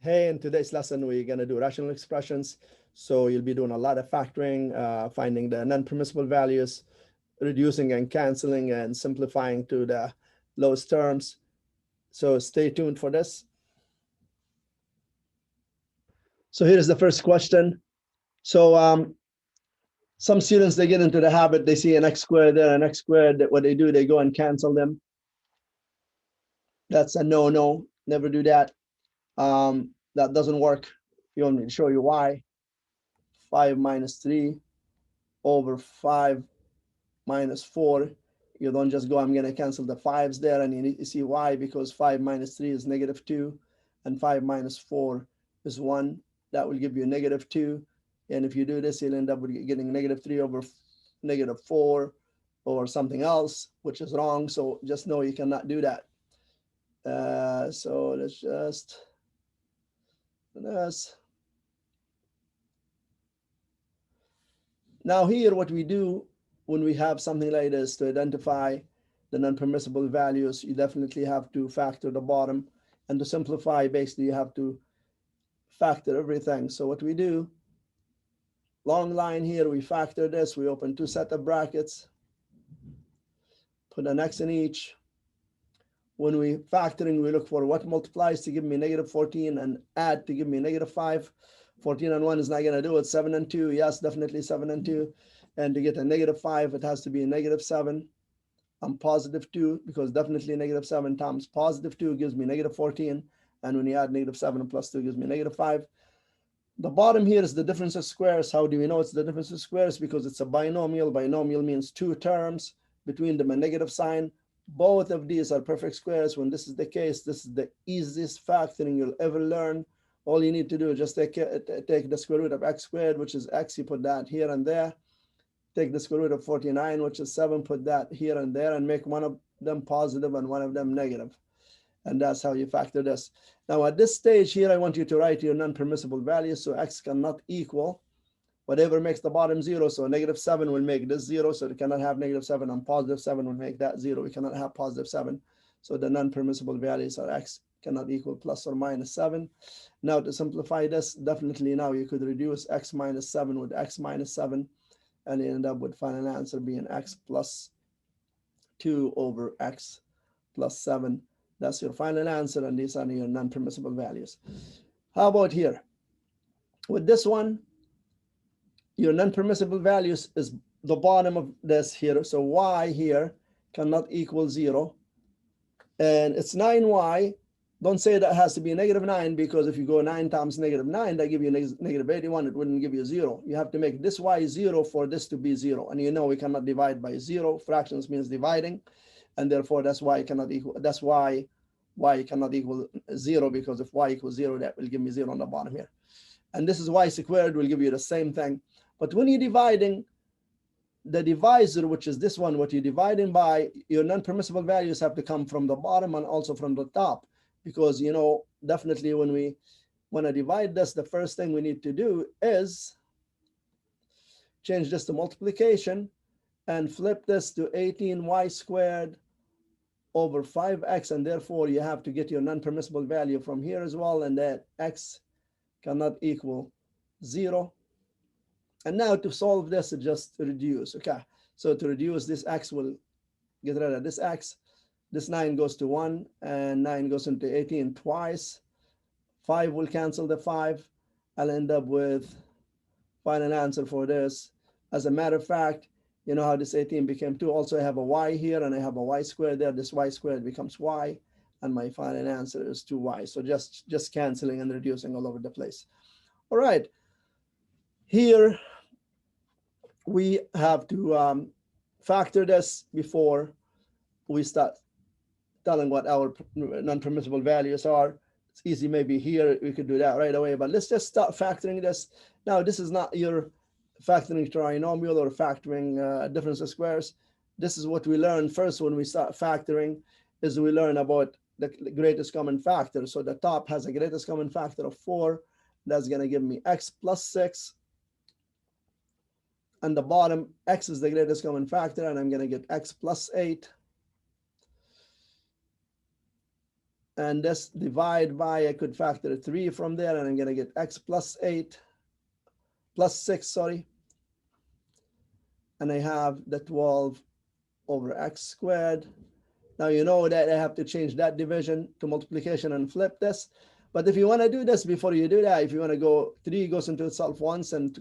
Hey, in today's lesson, we're going to do rational expressions. So you'll be doing a lot of factoring, finding the non-permissible values, reducing and canceling, and simplifying to the lowest terms. So stay tuned for this. So here's the first question. So some students, they get into the habit, they see an x squared there, an x squared. What they do, they go and cancel them. That's a no, never do that. That doesn't work. You want me to show you why. 5 minus 3 over 5 minus 4. You don't just go, I'm going to cancel the 5s there, and you need to see why, because 5 minus 3 is -2, and 5 minus 4 is 1. That will give you -2. And if you do this, you'll end up with getting -3 over -4 or something else, which is wrong. So just know you cannot do that. So let's just this. Now here, what we do when we have something like this, to identify the non-permissible values, you definitely have to factor the bottom. And to simplify, basically, you have to factor everything. So what we do, long line here, we factor this. We open 2 sets of brackets, put an x in each. When we factoring, we look for what multiplies to give me -14 and add to give me -5. 14 and 1 is not going to do it. 7 and 2, yes, definitely 7 and 2. And to get a -5, it has to be a -7 and +2, because definitely -7 times +2 gives me -14. And when you add -7 and +2 gives me -5. The bottom here is the difference of squares. How do we know it's the difference of squares? Because it's a binomial. Binomial means 2 terms, between them a negative sign. Both of these are perfect squares. When this is the case, this is the easiest factoring you'll ever learn. All you need to do is just take the square root of x squared, which is x. You put that here and there. Take the square root of 49, which is 7. Put that here and there, and make one of them positive and one of them negative. And that's how you factor this. Now, at this stage here, I want you to write your non-permissible values. So x cannot equal whatever makes the bottom 0. So -7 will make this 0. So it cannot have -7, and +7 will make that 0. We cannot have +7. So the non-permissible values are x cannot equal plus or minus 7. Now, to simplify this, definitely now you could reduce x minus 7 with x minus 7, and you end up with final answer being x plus 2 over x plus 7. That's your final answer, and these are your non-permissible values. How about here? With this one, your non-permissible values is the bottom of this here. So y here cannot equal 0. And it's 9y. Don't say that has to be -9, because if you go 9 times -9, that give you -81. It wouldn't give you 0. You have to make this y 0 for this to be 0. And you know we cannot divide by 0. Fractions means dividing. And therefore, that's why it cannot equal. That's why y cannot equal 0, because if y equals 0, that will give me 0 on the bottom here. And this is y squared will give you the same thing. But when you're dividing, the divisor, which is this one, what you're dividing by, your non-permissible values have to come from the bottom and also from the top. Because, you know, definitely when we want to divide this, the first thing we need to do is change this to multiplication and flip this to 18y squared over 5x. And therefore, you have to get your non-permissible value from here as well. And that x cannot equal 0. And now to solve this, just reduce. Okay, so to reduce, this x will get rid of this x. This 9 goes to 1, and 9 goes into 18 twice. 5 will cancel the 5. I'll end up with final answer for this. As a matter of fact, you know how this 18 became 2. Also, I have a y here, and I have a y squared there. This y squared becomes y, and my final answer is 2y. So just canceling and reducing all over the place. All right. Here, we have to factor this before we start telling what our non-permissible values are. It's easy, maybe here we could do that right away, but let's just start factoring this. Now, this is not your factoring trinomial or factoring difference of squares. This is what we learn first when we start factoring, is we learn about the greatest common factor. So the top has a greatest common factor of 4. That's going to give me x plus 6. And the bottom, x is the greatest common factor, and I'm going to get x plus 8. And this divide by, I could factor 3 from there, and I'm going to get x plus 6, sorry. And I have the 12 over x squared. Now you know that I have to change that division to multiplication and flip this. But if you want to do this, before you do that, if you want to go 3 goes into itself once and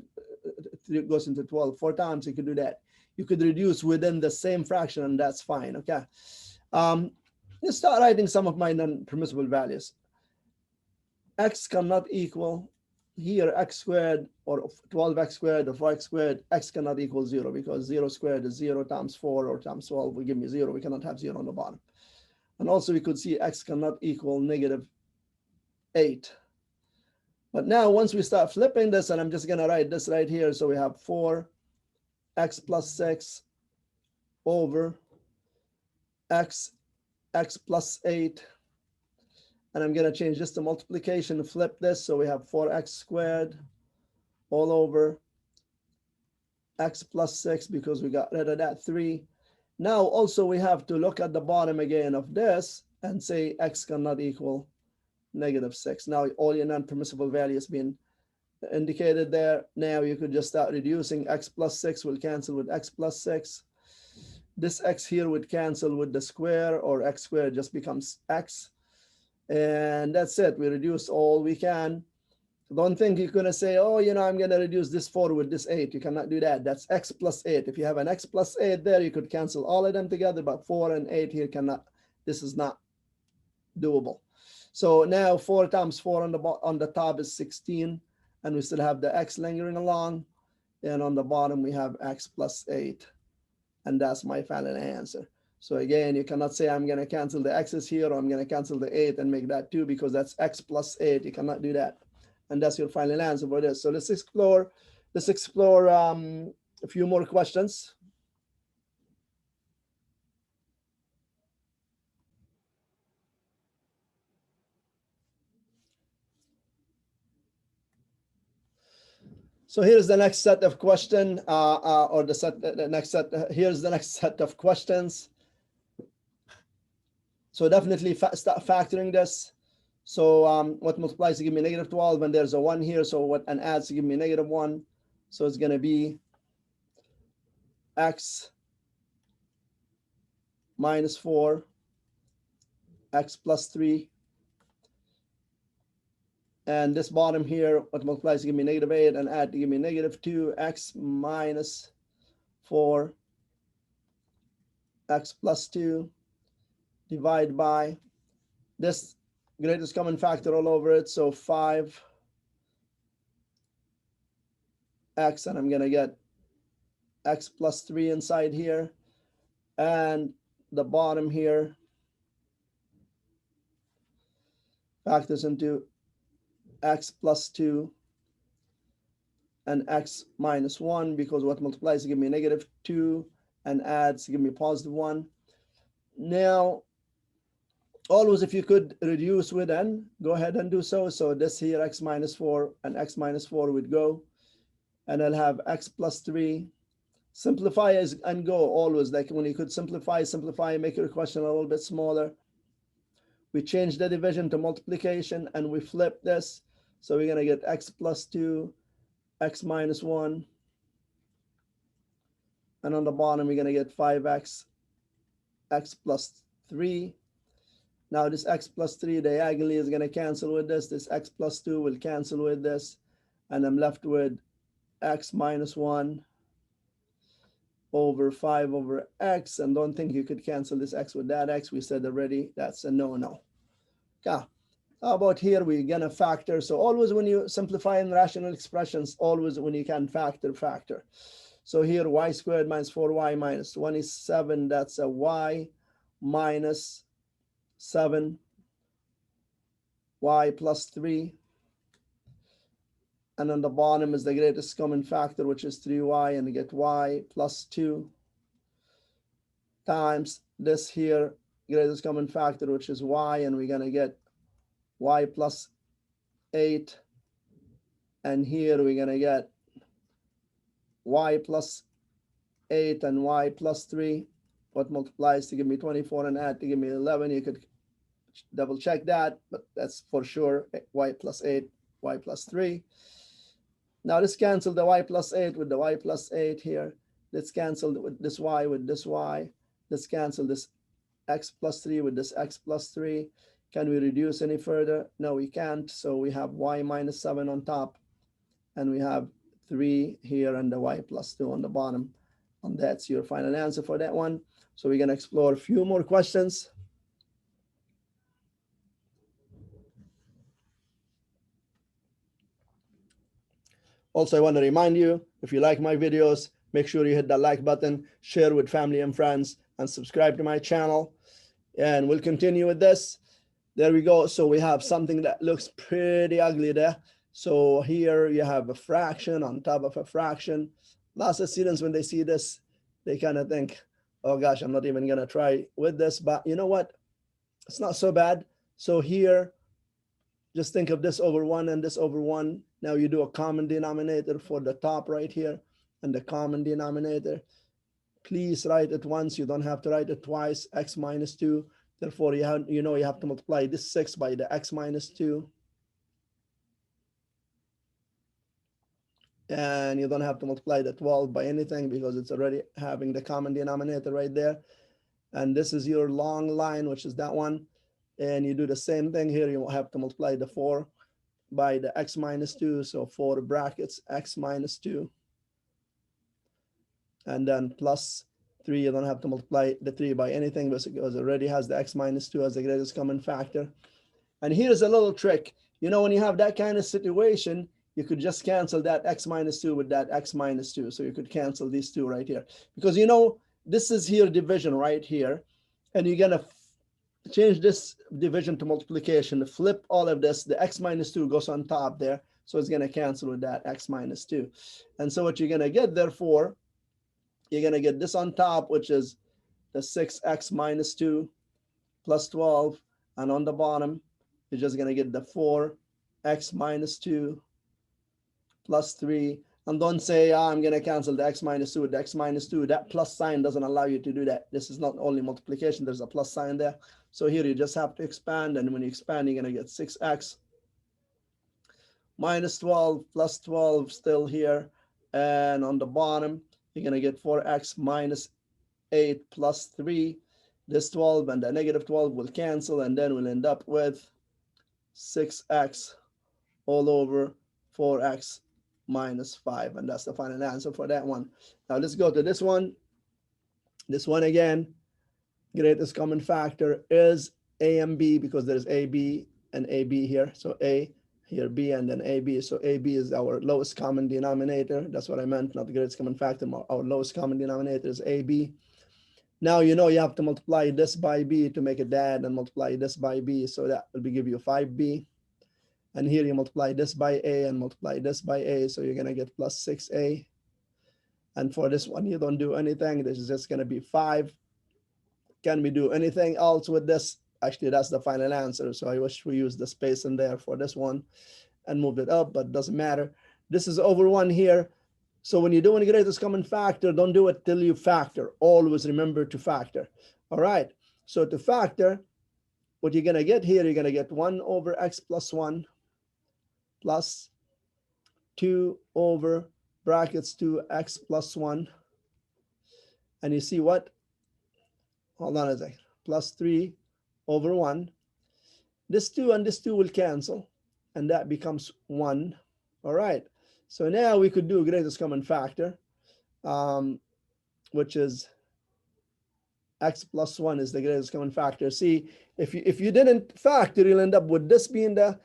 3 goes into 12 4 times, you could do that. You could reduce within the same fraction, and that's fine. Okay. Let's start writing some of my non-permissible values. X cannot equal here x squared or 12x squared or 4x squared. X cannot equal 0 because 0 squared is 0 times 4 or times 12 will give me 0. We cannot have 0 on the bottom. And also we could see x cannot equal -8. But now once we start flipping this, and I'm just going to write this right here. So we have 4x plus 6 over x plus 8. And I'm going to change this to multiplication, flip this. So we have 4x squared all over x plus 6 because we got rid of that 3. Now also we have to look at the bottom again of this and say x cannot equal -6. Now all your non-permissible values being indicated there. Now you could just start reducing. X plus 6 will cancel with x plus 6. This x here would cancel with the square, or x squared just becomes x. And that's it. We reduce all we can. Don't think you're going to say, oh, you know, I'm going to reduce this 4 with this 8. You cannot do that. That's x plus 8. If you have an x plus 8 there, you could cancel all of them together, but 4 and 8 here cannot. This is not doable. So now 4 times 4 on the top is 16, and we still have the x lingering along. And on the bottom, we have x plus 8. And that's my final answer. So again, you cannot say I'm going to cancel the x's here, or I'm going to cancel the 8 and make that 2, because that's x plus 8. You cannot do that. And that's your final answer for this. So let's explore a few more questions. So here's the next set of questions, here's the next set of questions. So definitely start factoring this. So what multiplies to give me -12, and there's a 1 here. So what and adds to give me -1. So it's going to be x minus 4, x plus 3. And this bottom here, what multiplies to give me -8 and add to give me -2, x minus 4, x plus 2, divide by this greatest common factor all over it. So 5x, and I'm going to get x plus 3 inside here. And the bottom here factors into x plus 2 and x minus 1, because what multiplies to give me -2 and adds to give me +1. Now, always if you could reduce within, go ahead and do so. So this here, x minus 4 and x minus 4 would go. And I'll have x plus 3. Simplify and go always. Like when you could simplify, make your question a little bit smaller. We change the division to multiplication, and we flip this. So we're going to get x plus 2, x minus 1. And on the bottom, we're going to get 5x, x plus 3. Now this x plus 3 diagonally is going to cancel with this. This x plus 2 will cancel with this. And I'm left with x minus 1 over 5 over x. And don't think you could cancel this x with that x. We said already that's a no-no. Okay. How about here? We're going to factor. So always when you simplify in rational expressions, always when you can factor. So here y squared minus 4y minus 1 is 7. That's a y minus 7, y plus 3. And on the bottom is the greatest common factor, which is 3y, and you get y plus 2 times this here, greatest common factor, which is y, and we're going to get y plus 8. And here we're going to get y plus 8 and y plus 3. What multiplies to give me 24 and add to give me 11. You could double check that, but that's for sure y plus 8, y plus 3. Now let's cancel the y plus 8 with the y plus 8 here. Let's cancel with this y with this y. Let's cancel this x plus 3 with this x plus 3. Can we reduce any further? No, we can't. So we have y minus 7 on top, and we have 3 here and the y plus 2 on the bottom. And that's your final answer for that one. So we're going to explore a few more questions. Also, I want to remind you, if you like my videos, make sure you hit the like button, share with family and friends, and subscribe to my channel. And we'll continue with this. There we go. So we have something that looks pretty ugly there. So here you have a fraction on top of a fraction. Lots of students, when they see this, they kind of think, oh gosh, I'm not even going to try with this. But you know what? It's not so bad. So here, just think of this over 1 and this over 1. Now you do a common denominator for the top right here and the common denominator. Please write it once. You don't have to write it twice. X minus 2. Therefore, you have to multiply this 6 by the x minus 2. And you don't have to multiply the 12 by anything because it's already having the common denominator right there. And this is your long line, which is that one. And you do the same thing here. You have to multiply the 4 by the x minus 2. So 4 brackets x minus 2. And then plus 3. You don't have to multiply the 3 by anything because it already has the x minus 2 as the greatest common factor. And here's a little trick. You know, when you have that kind of situation, you could just cancel that x minus 2 with that x minus 2. So you could cancel these two right here. Because, you know, this is here division right here. And you're going to change this division to multiplication, flip all of this. The x minus 2 goes on top there. So it's going to cancel with that x minus 2. And so what you're going to get, therefore, you're going to get this on top, which is the 6x minus 2 plus 12. And on the bottom, you're just going to get the 4x minus 2 plus 3. And don't say, I'm going to cancel the x minus 2 with the x minus 2. That plus sign doesn't allow you to do that. This is not only multiplication. There's a plus sign there. So here you just have to expand. And when you expand, you're going to get 6x minus 12 plus 12 still here. And on the bottom, you're going to get 4x minus 8 plus 3. This 12 and the negative 12 will cancel. And then we'll end up with 6x all over 4x minus 5. And that's the final answer for that one. Now let's go to this one. This one again, greatest common factor is a and b because there's ab and ab here. So a, here b, and then ab. So ab is our lowest common denominator. That's what I meant, not the greatest common factor. Our lowest common denominator is ab. Now you know you have to multiply this by b to make it that, and multiply this by b. So that will give you 5b. And here you multiply this by a and multiply this by a. So you're going to get plus 6a. And for this one, you don't do anything. This is just going to be 5. Can we do anything else with this? Actually, that's the final answer. So I wish we used the space in there for this one and moved it up, but it doesn't matter. This is over 1 here. So when you're doing the greatest common factor, don't do it till you factor. Always remember to factor. All right. So to factor, what you're going to get here, you're going to get 1 over x plus 1 plus 2 over brackets 2x plus 1. And you see what? Hold on a second. Plus 3 over 1. This 2 and this 2 will cancel. And that becomes 1. All right. So now we could do greatest common factor, which is x plus 1 is the greatest common factor. See, if you didn't factor, you'll end up with this being the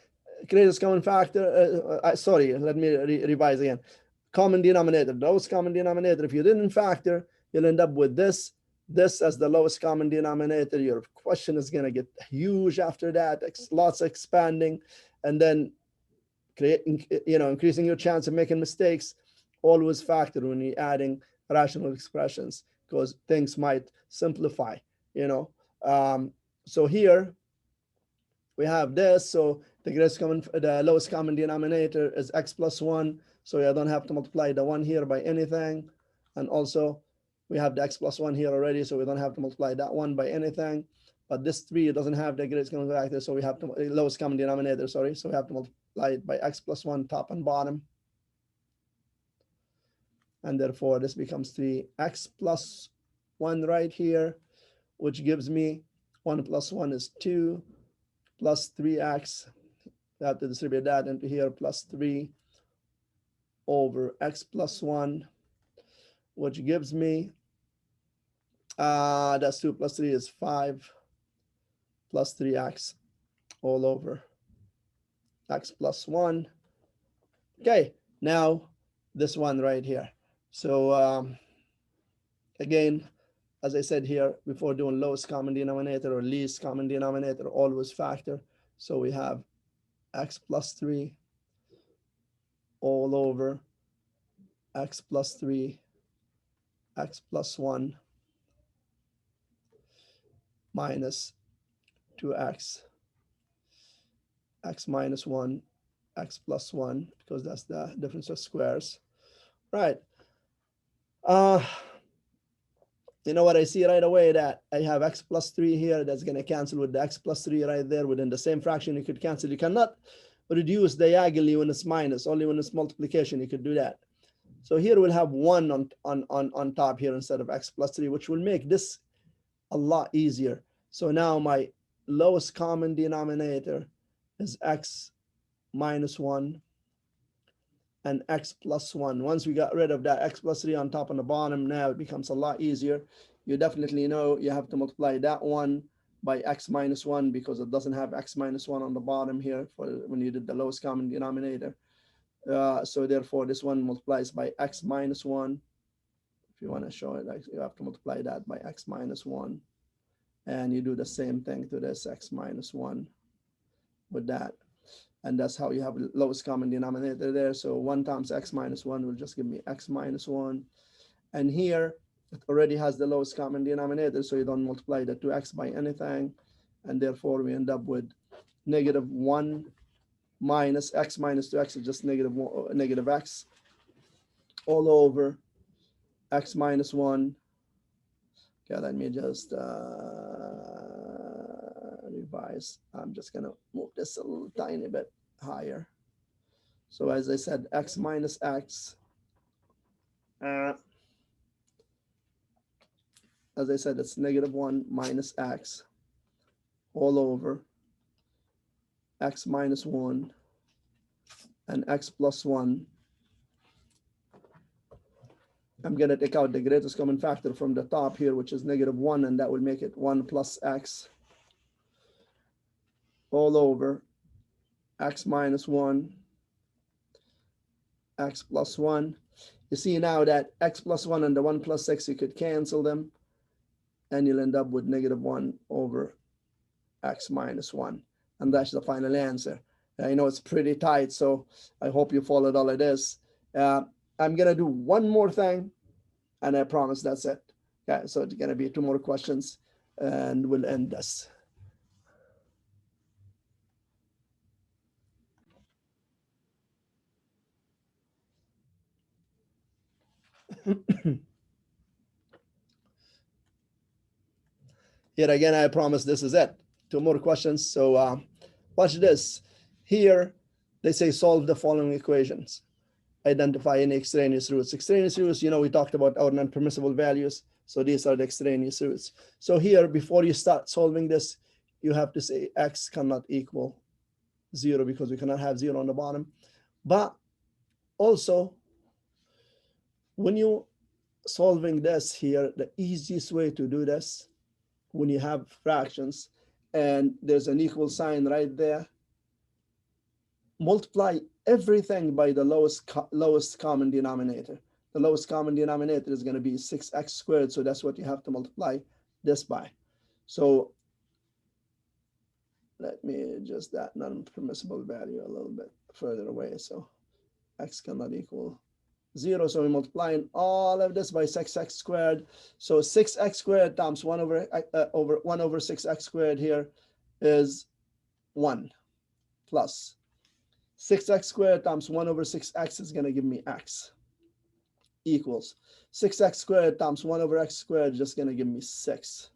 greatest common factor. Sorry, let me revise again. Common denominator, lowest common denominator. If you didn't factor, you'll end up with this as the lowest common denominator. Your question is going to get huge after that. Lots of expanding, and then increasing your chance of making mistakes. Always factor when you're adding rational expressions because things might simplify. So here we have this. So the lowest common denominator is x plus 1. So I don't have to multiply the 1 here by anything. And also we have the x plus 1 here already. So we don't have to multiply that 1 by anything. but this 3 doesn't have the greatest common factor, so we have to lowest common denominator, sorry, so we have to multiply it by x plus 1 top and bottom, and therefore this becomes 3x plus 1 right here, which gives me 1 plus 1 is 2 plus 3x. I have to distribute that into here, plus 3 over x plus 1, which gives me, that's 2 plus 3 is 5 plus 3x all over x plus 1. Okay, now this one right here. So again, as I said here before, doing lowest common denominator or least common denominator, always factor. So we have x plus 3 all over x plus 3, x plus 1 minus 2x, x minus 1, x plus 1, because that's the difference of squares. Right. You know what I see right away, that I have x plus 3 here. That's going to cancel with the x plus 3 right there. Within the same fraction, you could cancel. You cannot reduce diagonally when it's minus. Only when it's multiplication you could do that. So here we'll have 1 on top here instead of x plus 3, which will make this a lot easier. So now my lowest common denominator is x minus 1 and x plus 1. Once we got rid of that x plus 3 on top and the bottom, now it becomes a lot easier. You definitely know you have to multiply that one by x minus 1 because it doesn't have x minus 1 on the bottom here for when you did the lowest common denominator. So therefore this one multiplies by x minus 1. If you want to show it, you have to multiply that by x minus 1. And you do the same thing to this x minus 1 with that. And that's how you have lowest common denominator there. So 1 times x minus 1 will just give me x minus 1. And here it already has the lowest common denominator, so you don't multiply the 2x by anything. And therefore we end up with negative 1 minus x minus 2x is just negative x all over x minus 1. Okay, let me just revise. I'm just going to move this a little tiny bit higher. So as I said, x minus x. As I said, it's negative 1 minus x all over x minus 1 and x plus 1. I'm going to take out the greatest common factor from the top here, which is negative 1, and that will make it 1 plus x all over x minus 1, x plus 1. You see now that x plus 1 and the 1 plus x, you could cancel them, and you'll end up with negative 1 over x minus 1. And that's the final answer. I know it's pretty tight, so I hope you followed all of this. I'm going to do one more thing, and I promise that's it. Okay, so it's going to be 2 more questions, and we'll end this. Here again, I promise this is it. 2 more questions. So watch this. Here, they say solve the following equations. Identify any extraneous roots. Extraneous roots, you know, we talked about our non-permissible values. So these are the extraneous roots. So here, before you start solving this, you have to say x cannot equal 0 because we cannot have 0 on the bottom. But also, when you solving this here, the easiest way to do this, when you have fractions and there's an equal sign right there, multiply everything by the lowest common denominator. The lowest common denominator is going to be 6x squared, so that's what you have to multiply this by. So let me adjust that non-permissible value a little bit further away. So x cannot equal 0, so we're multiplying all of this by 6x squared. So 6x squared times 1 over 6x squared here is 1 plus 6x squared times 1 over 6x is going to give me x equals 6x squared times 1 over x squared is just going to give me 6.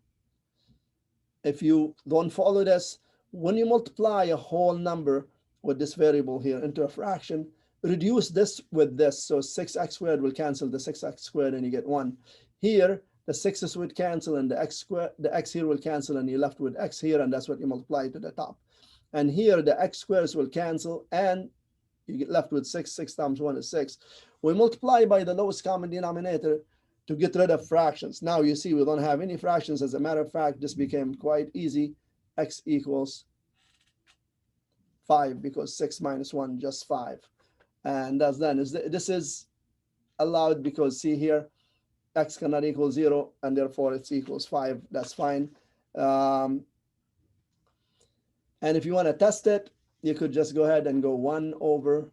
if you don't follow this, when you multiply a whole number with this variable here into a fraction, reduce this with this. So 6x squared will cancel the 6x squared and you get 1. Here, the 6's would cancel and the x here will cancel and you're left with x here, and that's what you multiply to the top. And here, the x squares will cancel and you get left with 6. 6 times 1 is 6. We multiply by the lowest common denominator to get rid of fractions. Now you see we don't have any fractions. As a matter of fact, this became quite easy. X equals 5 because 6 minus 1 just 5. And that's done. This is allowed because see here, x cannot equal 0 and therefore it equals 5. That's fine. And if you want to test it, you could just go ahead and go 1 over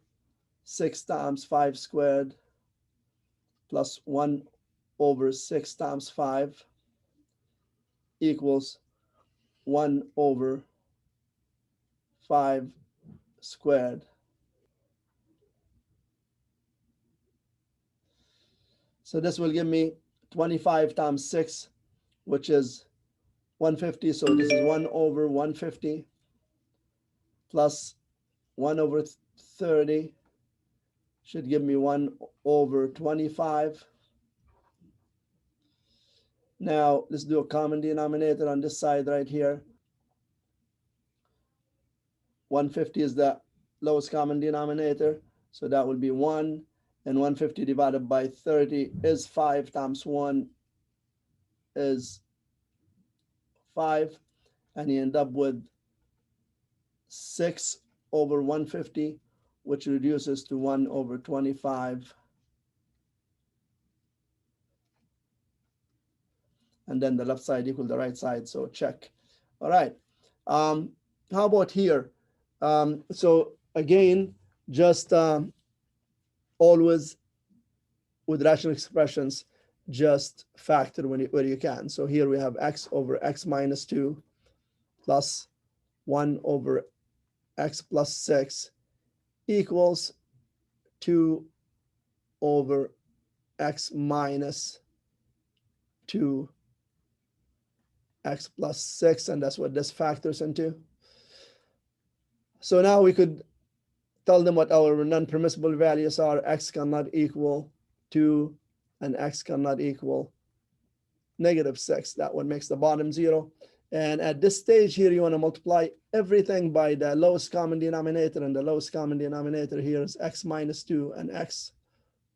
6 times 5 squared plus 1 over 6 times 5 equals 1 over 5 squared. So this will give me 25 times 6, which is 150. So this is 1 over 150 plus 1 over 30 should give me 1 over 25. Now let's do a common denominator on this side right here. 150 is the lowest common denominator, so that will be 1, and 150 divided by 30 is 5 times 1 is 5, and you end up with 6 over 150, which reduces to 1 over 25. And then the left side equal the right side, so check. All right. How about here? So again, just always with rational expressions, just factor where you can. So here we have x over x minus 2 plus 1 over x plus 6 equals 2 over x minus 2 x plus 6, and that's what this factors into. So now we could tell them what our non-permissible values are. X cannot equal 2 and x cannot equal -6. That one makes the bottom 0. And at this stage here, you want to multiply everything by the lowest common denominator, and the lowest common denominator here is x minus 2 and x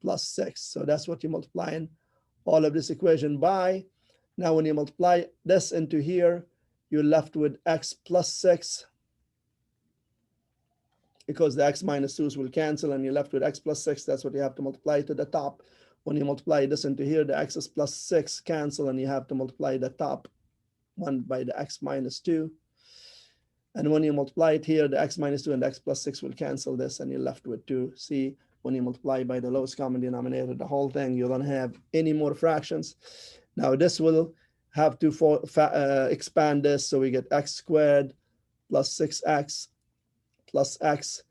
plus 6. So that's what you're multiplying all of this equation by. Now, when you multiply this into here, you're left with x plus 6 because the x minus 2's will cancel and you're left with x plus 6. That's what you have to multiply to the top. When you multiply this into here, the x's plus 6 cancel and you have to multiply the top one by the x minus 2. And when you multiply it here, the x minus 2 and the x plus 6 will cancel this and you're left with 2. See, when you multiply by the lowest common denominator, the whole thing, you don't have any more fractions. Now this will have to expand this, so we get x squared plus 6x plus x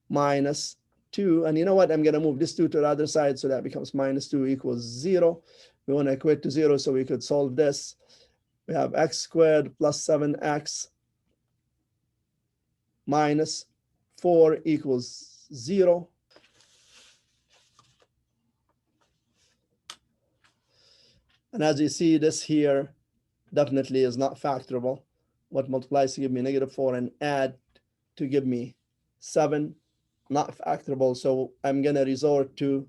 minus 2. And you know what? I'm going to move this 2 to the other side, so that becomes minus 2 equals 0. We want to equate to 0, so we could solve this. We have x squared plus 7x minus 4 equals 0. And as you see, this here definitely is not factorable. What multiplies to give me -4 and add to give me 7, not factorable. So I'm going to resort to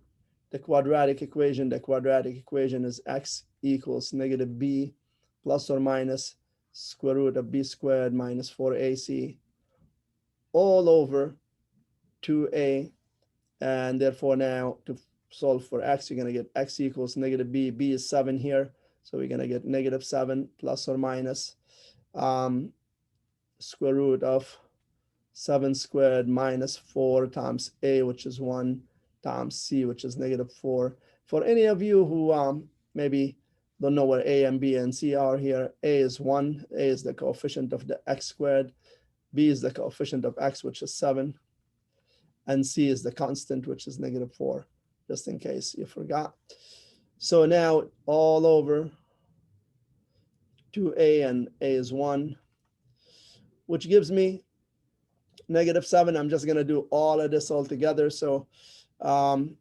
the quadratic equation. The quadratic equation is x equals -b plus or minus square root of b squared minus 4ac all over 2a. And therefore now to solve for x, you're going to get x equals -b. b is 7 here, so we're going to get -7 plus or minus square root of 7 squared minus 4 times a, which is 1, times c, which is -4. For any of you who maybe don't know where a and b and c are here, a is 1, a is the coefficient of the x squared, b is the coefficient of x, which is 7, and c is the constant, which is -4, just in case you forgot. So now all over 2a and a is 1, which gives me -7. I'm just going to do all of this all together. So going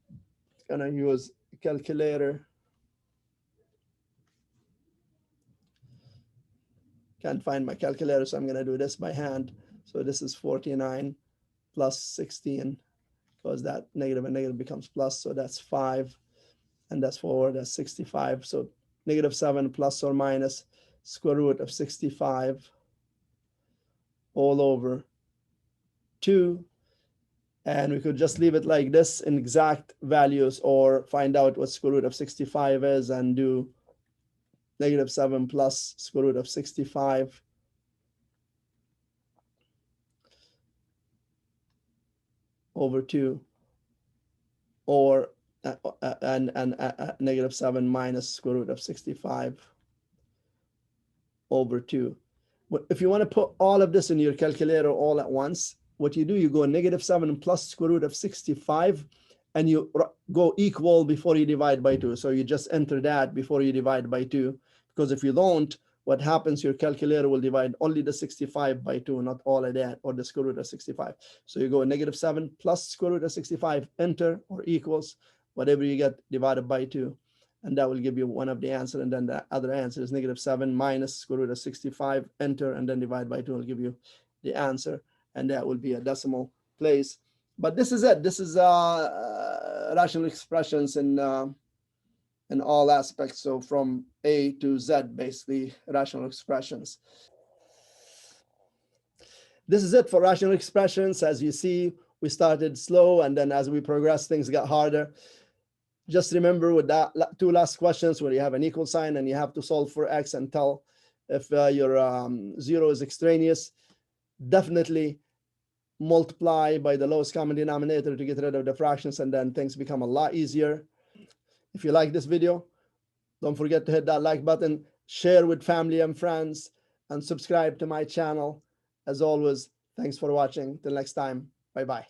to use a calculator. Can't find my calculator, so I'm going to do this by hand. So this is 49 plus 16, because that negative and negative becomes plus. So that's 5, and that's 4, that's 65. So -7 plus or minus square root of 65 all over 2. And we could just leave it like this in exact values, or find out what square root of 65 is and do -7 plus square root of 65 over 2, or -7 minus square root of 65 over 2. But if you want to put all of this in your calculator all at once, what you do, you go -7 plus square root of 65, and you go equal before you divide by 2. So you just enter that before you divide by 2, because if you don't, what happens, your calculator will divide only the 65 by 2, not all of that, or the square root of 65. So you go -7 plus square root of 65, enter, or equals whatever you get divided by 2. And that will give you one of the answer. And then the other answer is -7 minus square root of 65, enter, and then divide by 2 will give you the answer. And that will be a decimal place. But this is it. This is rational expressions in all aspects. So from A to Z, basically, rational expressions. This is it for rational expressions. As you see, we started slow, and then as we progress, things got harder. Just remember with that 2 last questions where you have an equal sign and you have to solve for x and tell if your 0 is extraneous, definitely multiply by the lowest common denominator to get rid of the fractions, and then things become a lot easier. If you like this video, don't forget to hit that like button, share with family and friends, and subscribe to my channel. As always, thanks for watching. Till next time, bye-bye.